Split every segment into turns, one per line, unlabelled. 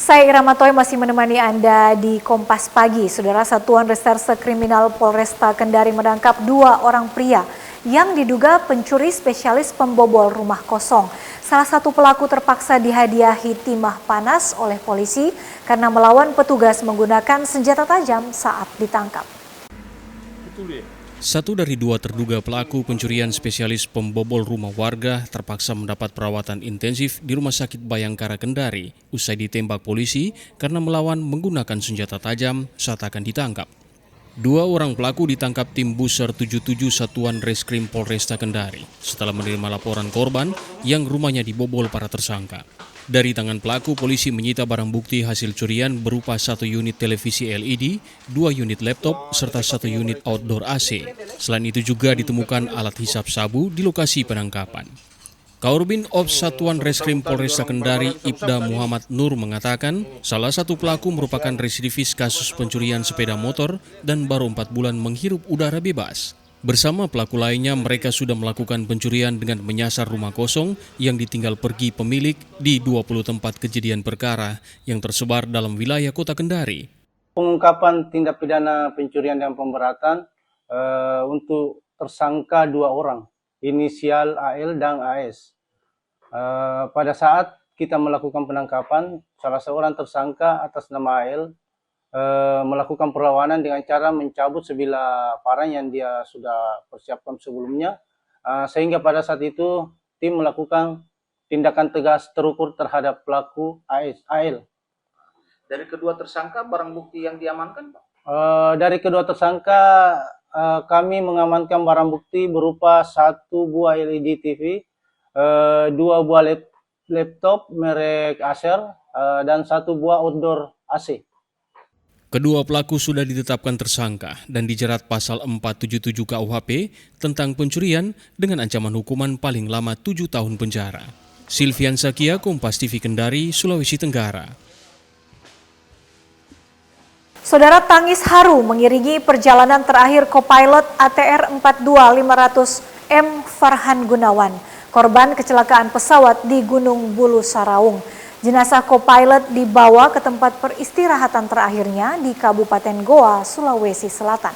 Saya Ira Matoy masih menemani Anda di Kompas Pagi. Saudara, Satuan Reserse Kriminal Polresta Kendari menangkap 2 orang pria yang diduga pencuri spesialis pembobol rumah kosong. Salah satu pelaku terpaksa dihadiahi timah panas oleh polisi karena melawan petugas menggunakan senjata tajam saat ditangkap.
Satu dari 2 terduga pelaku pencurian spesialis pembobol rumah warga terpaksa mendapat perawatan intensif di Rumah Sakit Bayangkara Kendari usai ditembak polisi karena melawan menggunakan senjata tajam saat akan ditangkap. 2 orang pelaku ditangkap tim Buser 77 Satuan Reskrim Polresta Kendari setelah menerima laporan korban yang rumahnya dibobol para tersangka. Dari tangan pelaku, polisi menyita barang bukti hasil curian berupa 1 unit televisi LED, 2 unit laptop, serta 1 unit outdoor AC. Selain itu juga ditemukan alat hisap sabu di lokasi penangkapan. Kaurbin Ops Satuan Reskrim Polresta Kendari, Ibda Muhammad Nur mengatakan, salah satu pelaku merupakan residivis kasus pencurian sepeda motor dan baru 4 bulan menghirup udara bebas. Bersama pelaku lainnya, mereka sudah melakukan pencurian dengan menyasar rumah kosong yang ditinggal pergi pemilik di 20 tempat kejadian perkara yang tersebar dalam wilayah kota Kendari.
Pengungkapan tindak pidana pencurian dan pemberatan untuk tersangka 2 orang, inisial AL dan AS. Pada saat kita melakukan penangkapan, salah seorang tersangka atas nama AL melakukan perlawanan dengan cara mencabut sebilah parang yang dia sudah persiapkan sebelumnya, sehingga pada saat itu tim melakukan tindakan tegas terukur terhadap pelaku AL.
Dari kedua tersangka barang bukti yang diamankan, Pak?
Dari kedua tersangka kami mengamankan barang bukti berupa 1 buah LED TV, 2 buah laptop merek Acer, dan 1 buah outdoor AC.
Kedua pelaku sudah ditetapkan tersangka dan dijerat pasal 477 KUHP tentang pencurian dengan ancaman hukuman paling lama 7 tahun penjara. Silvian Sakia, Kompas TV Kendari, Sulawesi Tenggara.
Saudara, tangis haru mengiringi perjalanan terakhir co-pilot ATR 42500M Farhan Gunawan, korban kecelakaan pesawat di Gunung Bulu Saraung. Jenazah co-pilot dibawa ke tempat peristirahatan terakhirnya di Kabupaten Goa, Sulawesi Selatan.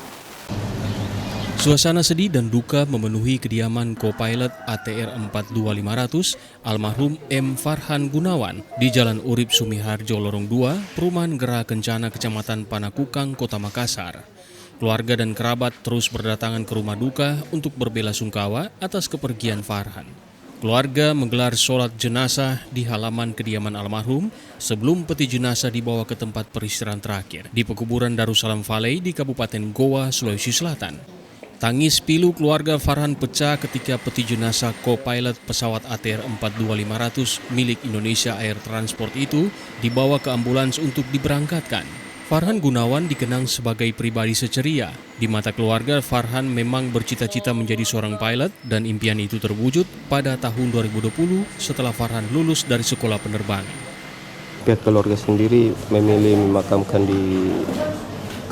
Suasana sedih dan duka memenuhi kediaman co-pilot ATR 42500 almarhum M. Farhan Gunawan di Jalan Urip Sumiharjo Lorong 2, Perumahan Gera Kencana, Kecamatan Panakukang, Kota Makassar. Keluarga dan kerabat terus berdatangan ke rumah duka untuk berbelasungkawa atas kepergian Farhan. Keluarga menggelar sholat jenazah di halaman kediaman almarhum sebelum peti jenazah dibawa ke tempat peristirahatan terakhir di Pekuburan Darussalam Valley di Kabupaten Goa, Sulawesi Selatan. Tangis pilu keluarga Farhan pecah ketika peti jenazah co-pilot pesawat ATR 42500 milik Indonesia Air Transport itu dibawa ke ambulans untuk diberangkatkan. Farhan Gunawan dikenang sebagai pribadi seceria. Di mata keluarga, Farhan memang bercita-cita menjadi seorang pilot dan impian itu terwujud pada tahun 2020 setelah Farhan lulus dari sekolah penerbangan.
Pihak keluarga sendiri memilih memakamkan di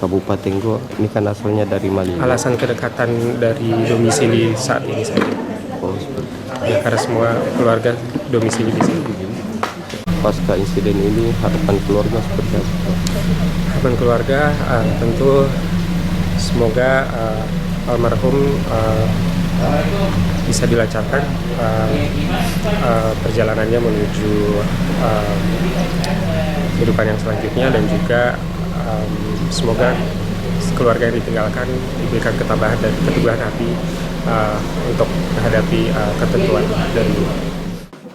Kabupaten Goa. Ini kan asalnya dari Malaysia.
Alasan kedekatan dari domisili saat ini saja.
Oh, seperti
Ya, karena semua keluarga domisili di sini.
pasca insiden ini harapan keluarga seperti apa?
Harapan keluarga tentu semoga almarhum bisa dilancarkan perjalanannya menuju kehidupan yang selanjutnya, dan juga semoga keluarga yang ditinggalkan diberikan ketabahan dan keteguhan hati untuk menghadapi ketentuan dari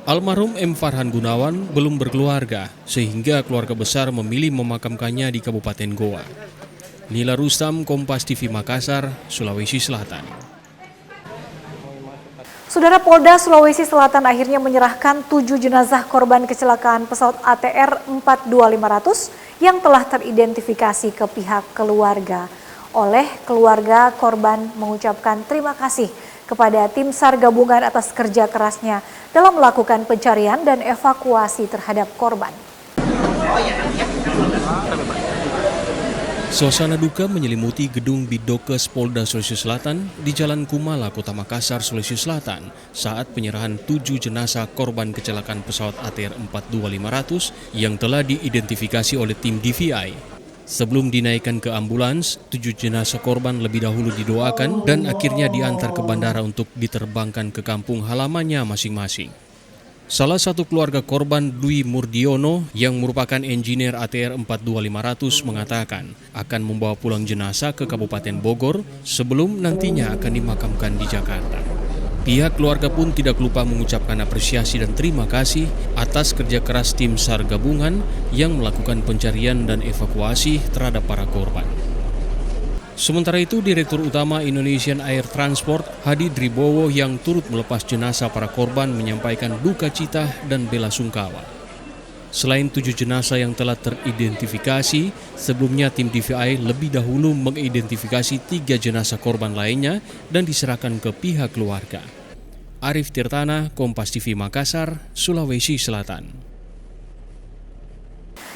Almarhum M. Farhan Gunawan belum berkeluarga, sehingga keluarga besar memilih memakamkannya di Kabupaten Goa. Nila Rustam, Kompas TV Makassar, Sulawesi Selatan.
Saudara, Polda Sulawesi Selatan akhirnya menyerahkan 7 jenazah korban kecelakaan pesawat ATR 42500 yang telah teridentifikasi ke pihak keluarga. Oleh keluarga korban mengucapkan terima kasih kepada tim SAR gabungan atas kerja kerasnya dalam melakukan pencarian dan evakuasi terhadap korban.
Suasana duka menyelimuti gedung Bidokes Polda Sulawesi Selatan di Jalan Kumala, Kota Makassar, Sulawesi Selatan saat penyerahan 7 jenazah korban kecelakaan pesawat ATR 42500 yang telah diidentifikasi oleh tim DVI. Sebelum dinaikkan ke ambulans, 7 jenazah korban lebih dahulu didoakan dan akhirnya diantar ke bandara untuk diterbangkan ke kampung halamannya masing-masing. Salah satu keluarga korban, Dwi Murdiono, yang merupakan engineer ATR 42500 mengatakan akan membawa pulang jenazah ke Kabupaten Bogor sebelum nantinya akan dimakamkan di Jakarta. Pihak keluarga pun tidak lupa mengucapkan apresiasi dan terima kasih atas kerja keras tim SAR gabungan yang melakukan pencarian dan evakuasi terhadap para korban. Sementara itu, Direktur Utama Indonesian Air Transport, Hadi Dribowo, yang turut melepas jenazah para korban menyampaikan duka cita dan bela sungkawa. Selain 7 jenazah yang telah teridentifikasi, sebelumnya tim DVI lebih dahulu mengidentifikasi 3 jenazah korban lainnya dan diserahkan ke pihak keluarga. Arif Tirtana, Kompas TV Makassar, Sulawesi Selatan.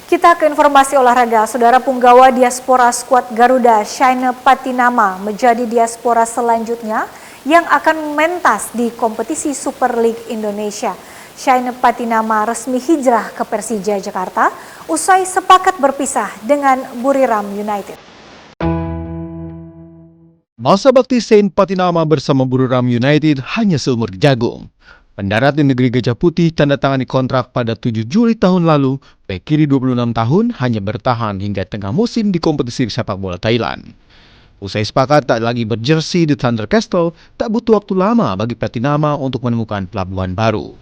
Kita ke informasi olahraga. Saudara punggawa diaspora skuad Garuda, Shaine Patinama, menjadi diaspora selanjutnya yang akan mentas di kompetisi Super League Indonesia. Shaine Patinama resmi hijrah ke Persija Jakarta usai sepakat berpisah dengan Buriram United.
Masa bakti Shaine Patinama bersama Buriram United hanya seumur jagung. Pendarat di negeri Gajah Putih tanda tangani kontrak pada 7 Juli tahun lalu, bek kiri 26 tahun hanya bertahan hingga tengah musim di kompetisi sepak bola Thailand. Usai sepakat tak lagi berjersey di Thunder Castle, tak butuh waktu lama bagi Patinama untuk menemukan pelabuhan baru.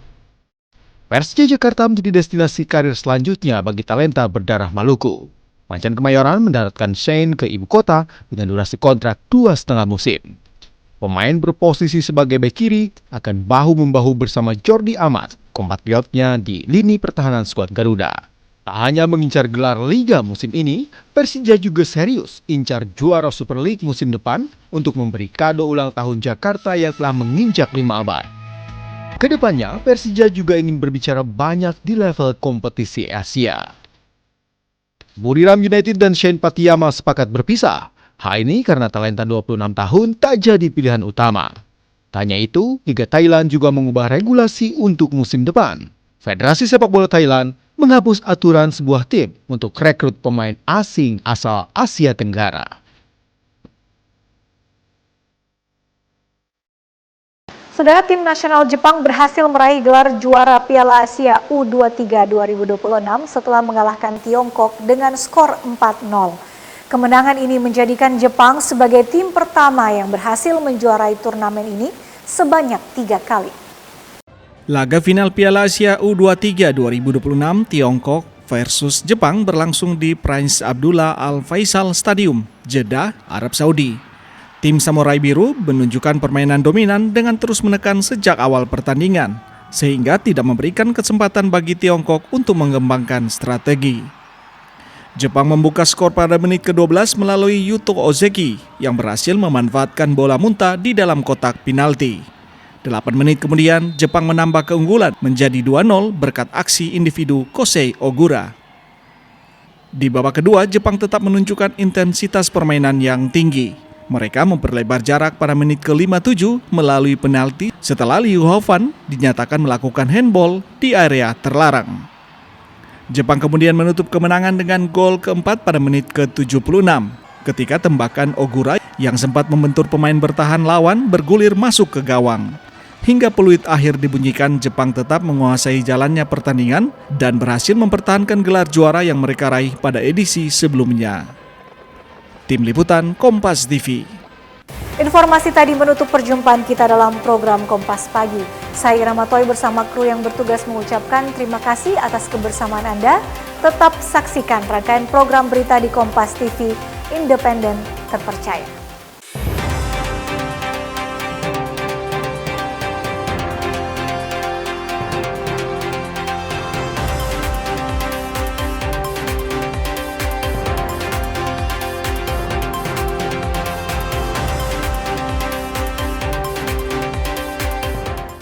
Persija Jakarta menjadi destinasi karir selanjutnya bagi talenta berdarah Maluku. Macan Kemayoran mendaratkan Shaine ke ibu kota dengan durasi kontrak 2,5 musim. Pemain berposisi sebagai bek kiri akan bahu-membahu bersama Jordi Amat, kompatriotnya di lini pertahanan skuad Garuda. Tak hanya mengincar gelar Liga musim ini, Persija juga serius incar juara Super League musim depan untuk memberi kado ulang tahun Jakarta yang telah menginjak 5 abad. Kedepannya, Persija juga ingin berbicara banyak di level kompetisi Asia. Buriram United dan Shaine Patinama sepakat berpisah. Hal ini karena talenta 26 tahun tak jadi pilihan utama. Tak hanya itu, Liga Thailand juga mengubah regulasi untuk musim depan. Federasi Sepak Bola Thailand menghapus aturan sebuah tim untuk rekrut pemain asing asal Asia Tenggara.
Saudara, tim nasional Jepang berhasil meraih gelar juara Piala Asia U23 2026 setelah mengalahkan Tiongkok dengan skor 4-0. Kemenangan ini menjadikan Jepang sebagai tim pertama yang berhasil menjuarai turnamen ini sebanyak 3 kali.
Laga final Piala Asia U23 2026 Tiongkok versus Jepang berlangsung di Prince Abdullah Al Faisal Stadium, Jeddah, Arab Saudi. Tim Samurai Biru menunjukkan permainan dominan dengan terus menekan sejak awal pertandingan, sehingga tidak memberikan kesempatan bagi Tiongkok untuk mengembangkan strategi. Jepang membuka skor pada menit ke-12 melalui Yuto Ozeki yang berhasil memanfaatkan bola muntah di dalam kotak penalti. 8 menit kemudian, Jepang menambah keunggulan menjadi 2-0 berkat aksi individu Kosei Ogura. Di babak kedua, Jepang tetap menunjukkan intensitas permainan yang tinggi. Mereka memperlebar jarak pada menit ke-57 melalui penalti setelah Liu Hofan dinyatakan melakukan handball di area terlarang. Jepang kemudian menutup kemenangan dengan gol keempat pada menit ke-76 ketika tembakan Ogura yang sempat membentur pemain bertahan lawan bergulir masuk ke gawang. Hingga peluit akhir dibunyikan, Jepang tetap menguasai jalannya pertandingan dan berhasil mempertahankan gelar juara yang mereka raih pada edisi sebelumnya. Tim Liputan Kompas TV.
Informasi tadi menutup perjumpaan kita dalam program Kompas Pagi. Saya Irama Toy bersama kru yang bertugas mengucapkan terima kasih atas kebersamaan Anda. Tetap saksikan rangkaian program berita di Kompas TV, independen, terpercaya.